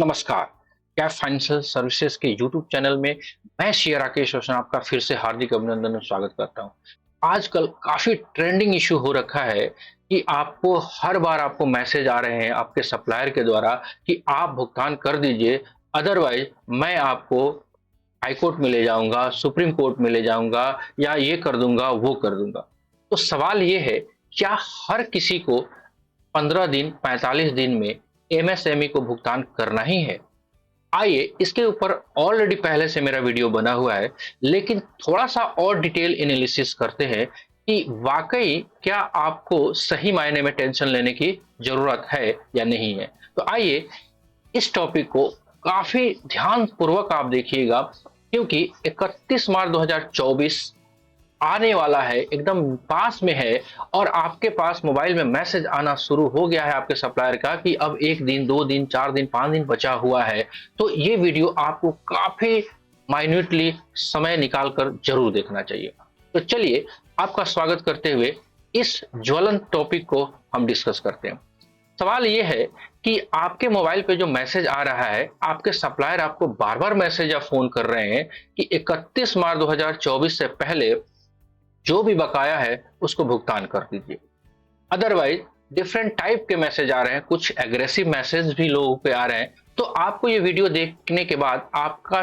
नमस्कार। क्या financial services के यूट्यूब चैनल में मैं सी राकेश रोशन आपका फिर से हार्दिक अभिनंदन और स्वागत करता हूं। आजकल काफी ट्रेंडिंग इशू हो रखा है कि आपको हर बार आपको मैसेज आ रहे हैं आपके सप्लायर के द्वारा कि आप भुगतान कर दीजिए, अदरवाइज मैं आपको हाई कोर्ट में ले जाऊंगा, सुप्रीम कोर्ट में ले जाऊंगा या ये कर दूंगा वो कर दूंगा। तो सवाल ये है, क्या हर किसी को 15 दिन 45 दिन में एमएसएमई को भुगतान करना ही है? आइए इसके ऊपर ऑलरेडी पहले से मेरा वीडियो बना हुआ है, लेकिन थोड़ा सा और डिटेल एनालिसिस करते हैं कि वाकई क्या आपको सही मायने में टेंशन लेने की जरूरत है या नहीं है। तो आइए इस टॉपिक को काफी ध्यान पूर्वक आप देखिएगा, क्योंकि 31 मार्च 2024 आने वाला है, एकदम पास में है। और आपके पास मोबाइल में मैसेज आना शुरू हो गया है आपके सप्लायर का कि अब 1 दिन 2 दिन 4 दिन 5 दिन बचा हुआ है। तो ये वीडियो आपको काफी माइन्यूटली समय निकाल कर जरूर देखना चाहिए। तो चलिए आपका स्वागत करते हुए इस ज्वलंत टॉपिक को हम डिस्कस करते हैं। सवाल ये है कि आपके मोबाइल पे जो मैसेज आ रहा है, आपके सप्लायर आपको बार बार मैसेज या फोन कर रहे हैं कि 31 मार्च 2024 से पहले जो भी बकाया है उसको भुगतान कर दीजिए। अदरवाइज डिफरेंट टाइप के मैसेज आ रहे हैं, कुछ एग्रेसिव मैसेज भी लोगों पे आ रहे हैं। तो आपको ये वीडियो देखने के बाद आपका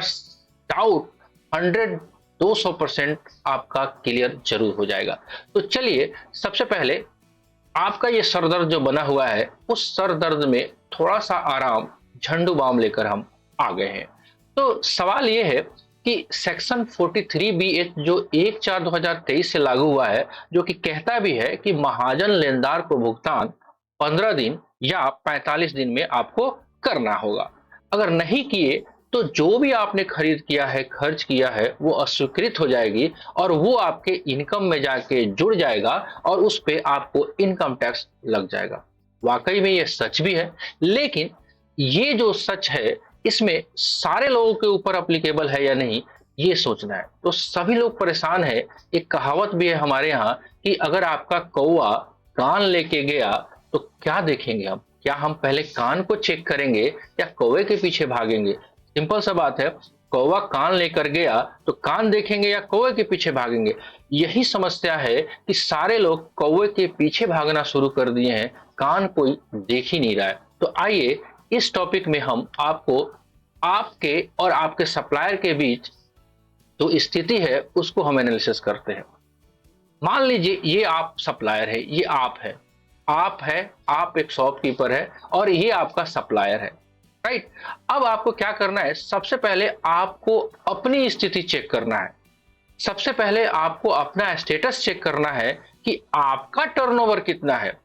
डाउट 100-200% आपका क्लियर जरूर हो जाएगा। तो चलिए सबसे पहले आपका ये सर दर्द जो बना हुआ है, उस सर दर्द में थोड़ा सा आराम झंडू बाम लेकर हम आ गए हैं। तो सवाल ये है कि सेक्शन 43BH जो 1/4/2023 से लागू हुआ है, जो कि कहता भी है कि महाजन लेनदार को भुगतान 15 दिन या 45 दिन में आपको करना होगा। अगर नहीं किए तो जो भी आपने खरीद किया है, खर्च किया है, वो अस्वीकृत हो जाएगी और वो आपके इनकम में जाके जुड़ जाएगा और उस पे आपको इनकम टैक्स लग जाएगा। वाकई में ये सच भी है, लेकिन ये जो सच है इसमें सारे लोगों के ऊपर अप्लीकेबल है या नहीं, ये सोचना है। तो सभी लोग परेशान है। एक कहावत भी है हमारे यहाँ कि अगर आपका कौवा कान लेके गया तो क्या देखेंगे हम? क्या हम पहले कान को चेक करेंगे या कौवे के पीछे भागेंगे? सिंपल सा बात है, कौवा कान लेकर गया तो कान देखेंगे या कौवे के पीछे भागेंगे? यही समस्या है कि सारे लोग कौवे के पीछे भागना शुरू कर दिए हैं, कान कोई देख ही नहीं रहा है। तो आइए इस टॉपिक में हम आपको आपके और आपके सप्लायर के बीच जो स्थिति है उसको हम एनालिसिस करते हैं। मान लीजिए ये आप सप्लायर है, ये आप है, आप एक शॉपकीपर है और ये आपका सप्लायर है, राइट? अब आपको क्या करना है, सबसे पहले आपको अपनी स्थिति चेक करना है। सबसे पहले आपको अपना स्टेटस चेक करना है कि आपका टर्नओवर कितना है।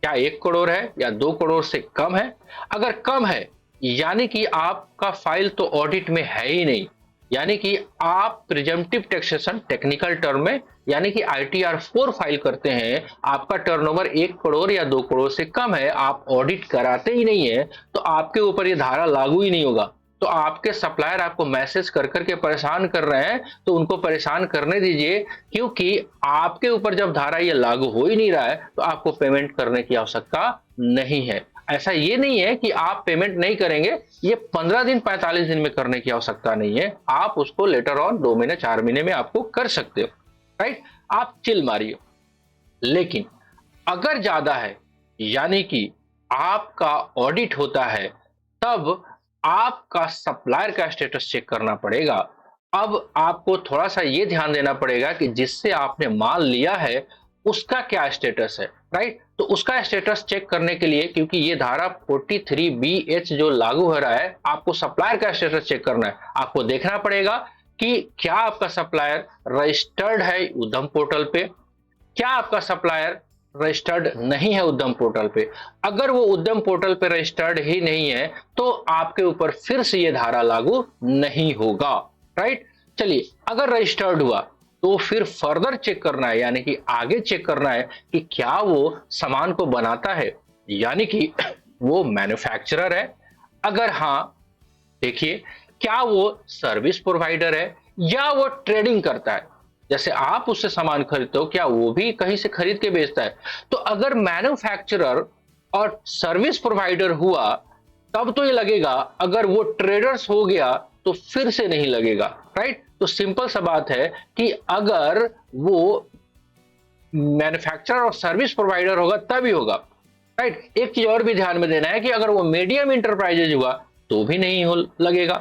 क्या 1 करोड़ है या 2 करोड़ से कम है? अगर कम है यानी कि आपका फाइल तो ऑडिट में है ही नहीं, यानी कि आप प्रिजम्पटिव टैक्सेशन टेक्निकल टर्म में यानी कि आईटीआर 4 फाइल करते हैं, आपका टर्नओवर 1 करोड़ या 2 करोड़ से कम है, आप ऑडिट कराते ही नहीं है, तो आपके ऊपर ये धारा लागू ही नहीं होगा। तो आपके सप्लायर आपको मैसेज कर करके परेशान कर रहे हैं, तो उनको परेशान करने दीजिए, क्योंकि आपके ऊपर जब धारा ये लागू हो ही नहीं रहा है तो आपको पेमेंट करने की आवश्यकता नहीं है। ऐसा ये नहीं है कि आप पेमेंट नहीं करेंगे, ये 15 दिन 45 दिन में करने की आवश्यकता नहीं है, आप उसको लेटर ऑन 2 महीने 4 महीने में आपको कर सकते हो, राइट? आप चिल मारिए। लेकिन अगर ज्यादा है यानी कि आपका ऑडिट होता है, तब आपका सप्लायर का स्टेटस चेक करना पड़ेगा। अब आपको थोड़ा सा ये ध्यान देना पड़ेगा कि जिससे आपने माल लिया है उसका क्या स्टेटस है, राइट? तो उसका स्टेटस चेक करने के लिए, क्योंकि ये धारा 43BH जो लागू हो रहा है, आपको सप्लायर का स्टेटस चेक करना है। आपको देखना पड़ेगा कि क्या आपका सप्लायर रजिस्टर्ड है उद्यम पोर्टल पे, क्या आपका सप्लायर रजिस्टर्ड नहीं है उद्यम पोर्टल पे। अगर वो उद्यम पोर्टल पे रजिस्टर्ड ही नहीं है तो आपके ऊपर फिर से ये धारा लागू नहीं होगा, राइट? चलिए, अगर रजिस्टर्ड हुआ तो फिर फर्दर चेक करना है, यानी कि आगे चेक करना है कि क्या वो सामान को बनाता है, यानी कि वो मैन्युफैक्चरर है। अगर हाँ, देखिए, क्या वो सर्विस प्रोवाइडर है या वो ट्रेडिंग करता है? जैसे आप उससे सामान खरीदते हो, क्या वो भी कहीं से खरीद के बेचता है? तो अगर मैन्युफैक्चरर और सर्विस प्रोवाइडर हुआ तब तो ये लगेगा, अगर वो ट्रेडर्स हो गया तो फिर से नहीं लगेगा। राइट, तो सिंपल सा बात है कि अगर वो मैन्युफैक्चरर और सर्विस प्रोवाइडर होगा तभी होगा। राइट, एक चीज और भी ध्यान में देना है कि अगर वो मीडियम इंटरप्राइजेज हुआ तो भी नहीं हो लगेगा।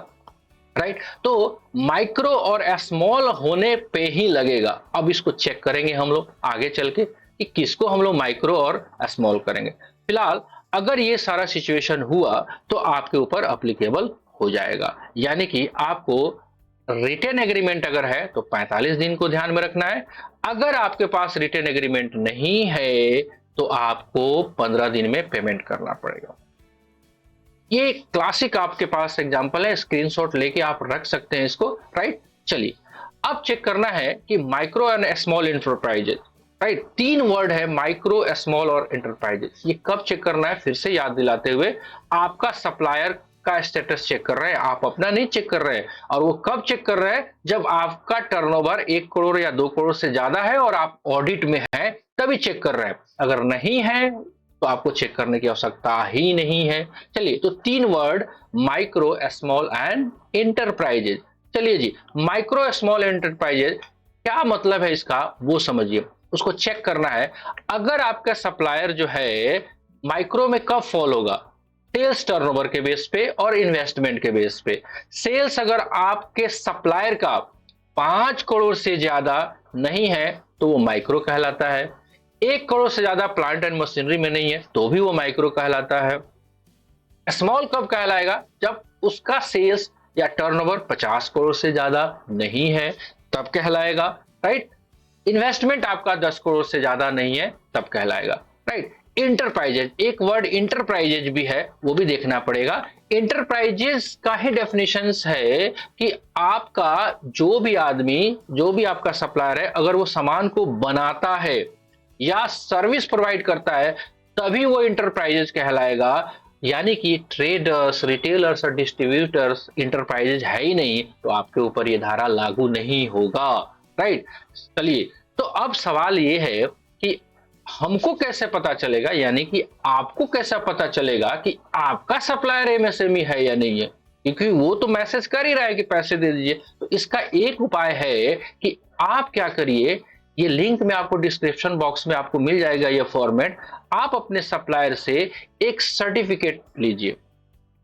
राइट, तो माइक्रो और स्मॉल होने पे ही लगेगा। अब इसको चेक करेंगे हम लोग आगे चल के कि किसको हम लोग माइक्रो और स्मॉल करेंगे। फिलहाल अगर ये सारा सिचुएशन हुआ तो आपके ऊपर अप्लीकेबल हो जाएगा, यानी कि आपको रिटेन एग्रीमेंट अगर है तो 45 दिन को ध्यान में रखना है। अगर आपके पास रिटेन एग्रीमेंट नहीं है तो आपको 15 दिन में पेमेंट करना पड़ेगा। ये क्लासिक आपके पास एग्जांपल है, स्क्रीनशॉट लेके आप रख सकते हैं इसको। राइट, चलिए अब चेक करना है कि micro and small enterprises. Right, तीन वर्ड है, माइक्रो, स्मॉल और इंटरप्राइजेज। ये कब चेक करना है, फिर से याद दिलाते हुए, आपका सप्लायर का स्टेटस चेक कर रहे हैं, आप अपना नहीं चेक कर रहे हैं। और वो कब चेक कर रहे हैं, जब आपका टर्नओवर 1 करोड़ या 2 करोड़ से ज्यादा है और आप ऑडिट में हैं, तभी चेक कर रहे हैं। अगर नहीं है तो आपको चेक करने की आवश्यकता ही नहीं है। चलिए, तो तीन word, micro, small and enterprises. चलिए जी, माइक्रो स्मॉल एंटरप्राइजेज क्या मतलब है इसका वो समझिए। उसको चेक करना है, अगर आपका सप्लायर जो है माइक्रो में कब फॉल होगा, सेल्स टर्नओवर के बेस पे और इन्वेस्टमेंट के बेस पे। सेल्स अगर आपके सप्लायर का 5 करोड़ से ज्यादा नहीं है तो वो माइक्रो कहलाता है। 1 करोड़ से ज्यादा प्लांट एंड मशीनरी में नहीं है तो भी वो माइक्रो कहलाता है। स्मॉल कब कहलाएगा, जब उसका सेल्स या टर्नओवर 50 करोड़ से ज्यादा नहीं है तब कहलाएगा। राइट, इन्वेस्टमेंट आपका 10 करोड़ से ज्यादा नहीं है तब कहलाएगा। राइट, इंटरप्राइजेज, एक वर्ड इंटरप्राइजेज भी है, वो भी देखना पड़ेगा। इंटरप्राइजेज का ही डेफिनेशन है कि आपका जो भी आदमी, जो भी आपका सप्लायर है, अगर वो सामान को बनाता है या सर्विस प्रोवाइड करता है तभी वो इंटरप्राइजेज कहलाएगा। यानी कि ट्रेडर्स, रिटेलर्स और डिस्ट्रीब्यूटर्स इंटरप्राइजेज है ही नहीं तो आपके ऊपर ये धारा लागू नहीं होगा। राइट, चलिए, तो अब सवाल ये है कि हमको कैसे पता चलेगा, यानी कि आपको कैसा पता चलेगा कि आपका सप्लायर एमएसएमई है या नहीं है, क्योंकि वो तो मैसेज कर ही रहा है कि पैसे दे दीजिए। तो इसका एक उपाय है कि आप क्या करिए, ये लिंक में आपको डिस्क्रिप्शन बॉक्स में आपको मिल जाएगा ये फॉर्मेट। आप अपने सप्लायर से एक सर्टिफिकेट लीजिए,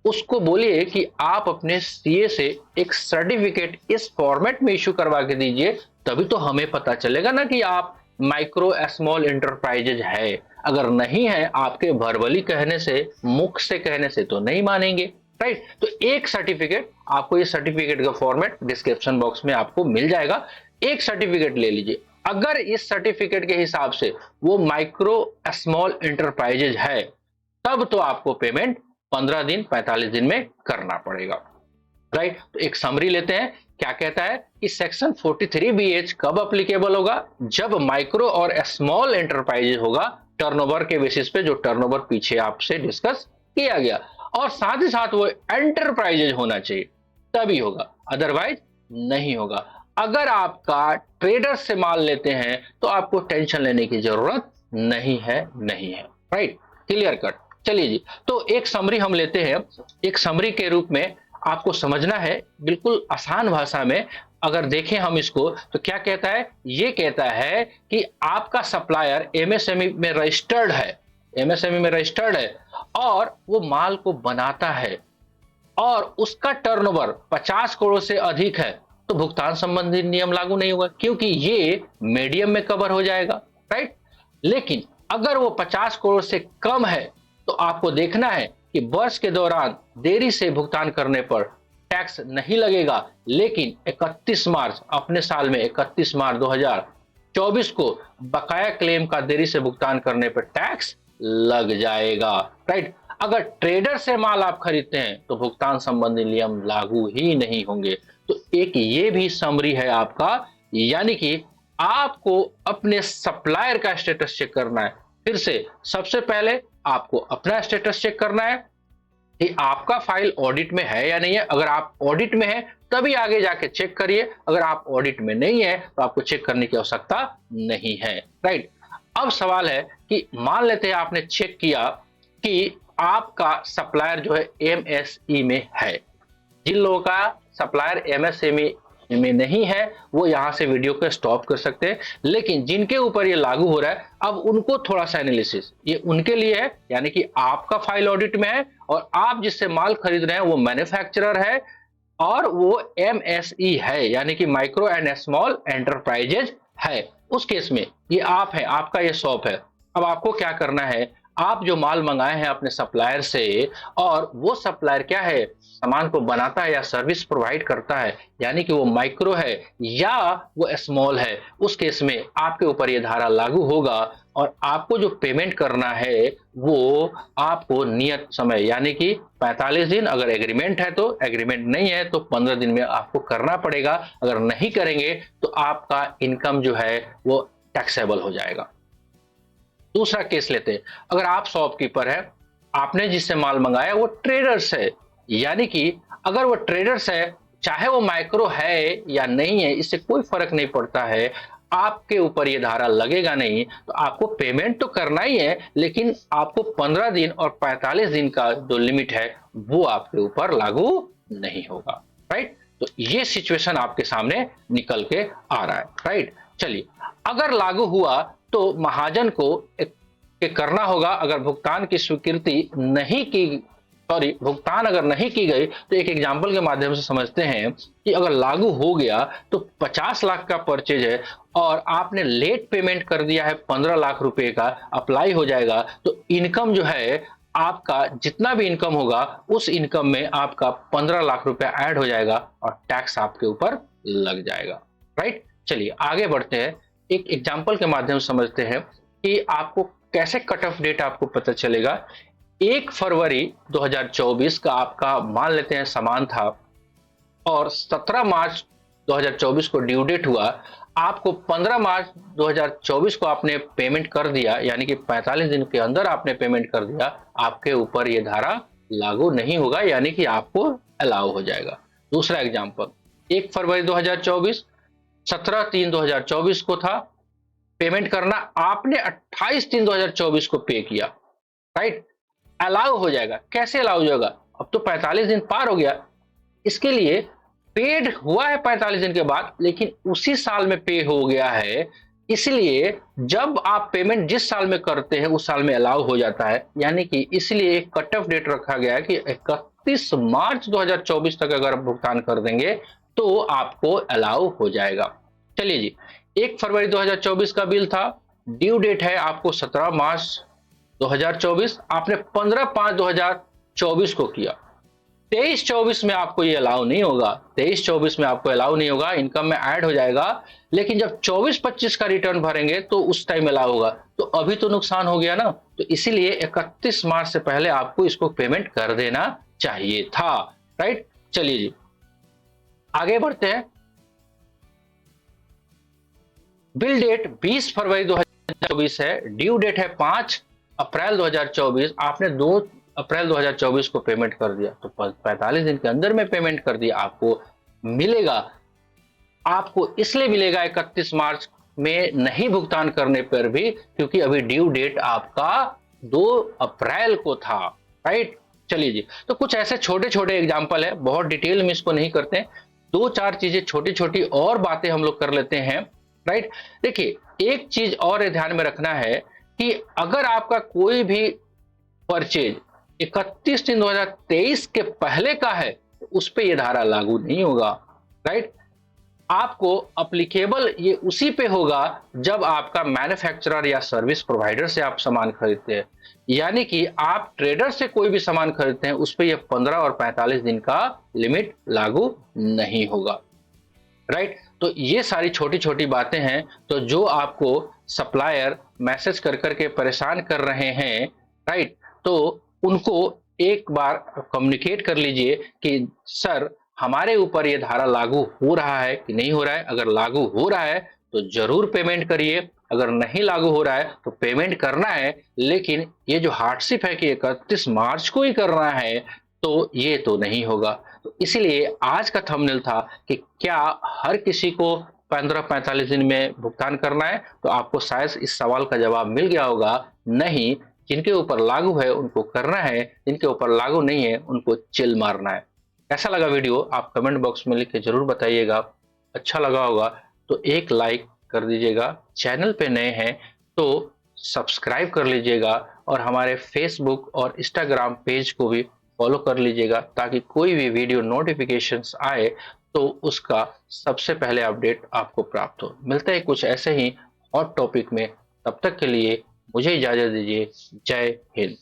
उसको बोलिए कि आप अपने सीए से एक सर्टिफिकेट इस फॉर्मेट में इशू करवा के दीजिए, तभी तो हमें पता चलेगा ना कि आप माइक्रो स्मॉल इंटरप्राइजेज है। अगर नहीं है, आपके वर्बली कहने से, मुख से कहने से तो नहीं मानेंगे। राइट, तो एक सर्टिफिकेट, आपको ये सर्टिफिकेट का फॉर्मेट डिस्क्रिप्शन बॉक्स में आपको मिल जाएगा। एक सर्टिफिकेट ले लीजिए, अगर इस सर्टिफिकेट के हिसाब से वो माइक्रो स्मॉल इंटरप्राइजेज है तब तो आपको पेमेंट 15 दिन 45 दिन में करना पड़ेगा। राइट, तो एक समरी लेते हैं। क्या कहता है कि सेक्शन 43BH कब अप्लीकेबल होगा, जब माइक्रो और स्मॉल एंटरप्राइजेज होगा टर्नओवर के बेसिस पे, जो टर्नओवर पीछे आपसे डिस्कस किया गया, और साथ ही साथ वो एंटरप्राइजेज होना चाहिए तभी होगा, अदरवाइज नहीं होगा। अगर आपका ट्रेडर से माल लेते हैं तो आपको टेंशन लेने की जरूरत नहीं है, नहीं है। Right, clear cut. चलिए जी, तो एक समरी हम लेते हैं। एक समरी के रूप में आपको समझना है बिल्कुल आसान भाषा में। अगर देखें हम इसको तो क्या कहता है, ये कहता है कि आपका सप्लायर एमएसएमई में रजिस्टर्ड है, एमएसएमई में रजिस्टर्ड है और वो माल को बनाता है और उसका टर्नओवर 50 करोड़ से अधिक है तो भुगतान संबंधी नियम लागू नहीं होगा, क्योंकि ये मीडियम में कवर हो जाएगा। राइट, लेकिन अगर वो 50 करोड़ से कम है तो आपको देखना है कि वर्ष के दौरान देरी से भुगतान करने पर टैक्स नहीं लगेगा, लेकिन 31 मार्च, अपने साल में 31 मार्च 2024 को बकाया क्लेम का देरी से भुगतान करने पर टैक्स लग जाएगा। राइट, अगर ट्रेडर से माल आप खरीदते हैं तो भुगतान संबंधी नियम लागू ही नहीं होंगे। तो एक ये भी समरी है आपका, यानी कि आपको अपने सप्लायर का स्टेटस चेक करना है। फिर से सबसे पहले आपको अपना स्टेटस चेक करना है कि आपका फाइल ऑडिट में है या नहीं है। अगर आप ऑडिट में है तभी आगे जाके चेक करिए, अगर आप ऑडिट में नहीं है तो आपको चेक करने की आवश्यकता नहीं है। राइट, अब सवाल है कि मान लेते हैं आपने चेक किया कि आपका सप्लायर जो है एमएसई में है। जिन लोगों का सप्लायर एमएसएमई में नहीं है वो यहां से वीडियो को स्टॉप कर सकते हैं, लेकिन जिनके ऊपर ये लागू हो रहा है अब उनको थोड़ा सा एनालिसिस ये उनके लिए है, यानी कि आपका फाइल ऑडिट में है और आप जिससे माल खरीद रहे हैं वो मैन्युफैक्चरर है और वो एमएसई है, यानी कि माइक्रो एंड स्मॉल एंटरप्राइजेज है। उस केस में ये आप है, आपका ये शॉप है। अब आपको क्या करना है, आप जो माल मंगाए हैं अपने सप्लायर से और वो सप्लायर क्या है, सामान को बनाता है या सर्विस प्रोवाइड करता है, यानी कि वो माइक्रो है या वो स्मॉल है, उस केस में आपके ऊपर ये धारा लागू होगा और आपको जो पेमेंट करना है वो आपको नियत समय यानी कि 45 दिन, अगर एग्रीमेंट है तो, एग्रीमेंट नहीं है तो 15 दिन में आपको करना पड़ेगा। अगर नहीं करेंगे तो आपका इनकम जो है वो टैक्सेबल हो जाएगा। दूसरा केस लेते हैं, अगर आप शॉपकीपर है, आपने जिससे माल मंगाया वो ट्रेडर्स है, यानी कि अगर वो ट्रेडर्स है चाहे वो माइक्रो है या नहीं है इससे कोई फर्क नहीं पड़ता है, आपके ऊपर ये धारा लगेगा नहीं। तो आपको पेमेंट तो करना ही है, लेकिन आपको 15 दिन और 45 दिन का जो लिमिट है वो आपके ऊपर लागू नहीं होगा। राइट, तो ये सिचुएशन आपके सामने निकल के आ रहा है। राइट, चलिए अगर लागू हुआ तो महाजन को करना होगा, अगर भुगतान की स्वीकृति नहीं की, सॉरी भुगतान अगर नहीं की गई तो एक एग्जांपल के माध्यम से समझते हैं कि अगर लागू हो गया तो 50 लाख का परचेज है और आपने लेट पेमेंट कर दिया है 15 लाख रुपए का, अप्लाई हो जाएगा तो इनकम जो है आपका जितना भी इनकम होगा उस इनकम में आपका 15 लाख रुपए ऐड हो जाएगा और टैक्स आपके ऊपर लग जाएगा। राइट, चलिए आगे बढ़ते हैं, एक एग्जांपल के माध्यम से समझते हैं कि आपको कैसे कट ऑफ डेट आपको पता चलेगा। 1 फरवरी 2024 का आपका मान लेते हैं सामान था और 17 मार्च 2024 को ड्यू डेट हुआ, आपको 15 मार्च 2024 को आपने पेमेंट कर दिया, यानी कि 45 दिन के अंदर आपने पेमेंट कर दिया, आपके ऊपर यह धारा लागू नहीं होगा, यानी कि आपको अलाउ हो जाएगा। दूसरा एग्जांपल, 1 फरवरी 2024 17/3/2024 को था पेमेंट करना, आपने 28/3/2024 को पे किया। राइट, अलाउ हो जाएगा। कैसे अलाउ हो जाएगा, अब तो 45 दिन पार हो गया, इसके लिए पेड हुआ है 45 दिन के बाद, लेकिन उसी साल में पे हो गया है, इसलिए जब आप पेमेंट जिस साल में करते हैं उस साल में अलाउ हो जाता है, यानी कि इसलिए एक कट ऑफ डेट रखा गया है कि 31 मार्च 2024 तक अगर आप भुगतान कर देंगे तो आपको अलाउ हो जाएगा। चलिए जी, 1 फरवरी 2024 का बिल था, ड्यू डेट है आपको 17 मार्च 2024, आपने 15/5/2024 को किया, 23-24 में आपको ये अलाउ नहीं होगा, 23-24 में आपको अलाउ नहीं होगा, इनकम में ऐड हो जाएगा, लेकिन जब 24-25 का रिटर्न भरेंगे तो उस टाइम अलाउ होगा। तो अभी तो नुकसान हो गया ना, तो इसीलिए 31 मार्च से पहले आपको इसको पेमेंट कर देना चाहिए था। राइट, चलिए जी आगे बढ़ते हैं। बिल डेट 20 फरवरी 2024 है, ड्यू डेट है 5 अप्रैल 2024, आपने 2 अप्रैल 2024 को पेमेंट कर दिया, तो 45 दिन के अंदर में पेमेंट कर दिया, आपको मिलेगा। आपको इसलिए मिलेगा 31 मार्च में नहीं भुगतान करने पर भी, क्योंकि अभी ड्यू डेट आपका 2 अप्रैल को था। राइट, चलिए जी, तो कुछ ऐसे छोटे छोटे एग्जाम्पल है, बहुत डिटेल में इसको नहीं करते, 2-4 चीजें छोटी छोटी और बातें हम लोग कर लेते हैं। राइट, देखिए एक चीज और ध्यान में रखना है कि अगर आपका कोई भी परचेज 31/3/2023 के पहले का है तो उस पर यह धारा लागू नहीं होगा। राइट, आपको अप्लीकेबल ये उसी पे होगा जब आपका मैन्युफैक्चरर या सर्विस प्रोवाइडर से आप सामान खरीदते हैं, यानी कि आप ट्रेडर से कोई भी सामान खरीदते हैं उस पे ये 15 और 45 दिन का लिमिट लागू नहीं होगा। राइट, तो ये सारी छोटी छोटी बातें हैं, तो जो आपको सप्लायर मैसेज कर करके परेशान कर रहे हैं, राइट, तो उनको एक बार कम्युनिकेट कर लीजिए कि सर हमारे ऊपर ये धारा लागू हो रहा है कि नहीं हो रहा है, अगर लागू हो रहा है तो जरूर पेमेंट करिए, अगर नहीं लागू हो रहा है तो पेमेंट करना है, लेकिन ये जो हार्डशिप है कि 31 मार्च को ही करना है तो ये तो नहीं होगा। तो इसीलिए आज का थंबनेल था कि क्या हर किसी को 15-45 दिन में भुगतान करना है, तो आपको शायद इस सवाल का जवाब मिल गया होगा, नहीं, जिनके ऊपर लागू है उनको करना है, जिनके ऊपर लागू नहीं है उनको चिल मारना है। कैसा लगा वीडियो आप कमेंट बॉक्स में लिख के जरूर बताइएगा। अच्छा लगा होगा तो एक लाइक कर दीजिएगा, चैनल पे नए हैं तो सब्सक्राइब कर लीजिएगा और हमारे फेसबुक और इंस्टाग्राम पेज को भी फॉलो कर लीजिएगा ताकि कोई भी वीडियो नोटिफिकेशंस आए तो उसका सबसे पहले अपडेट आपको प्राप्त हो। मिलते हैं कुछ ऐसे ही हॉट टॉपिक में, तब तक के लिए मुझे इजाजत दीजिए। जय हिंद।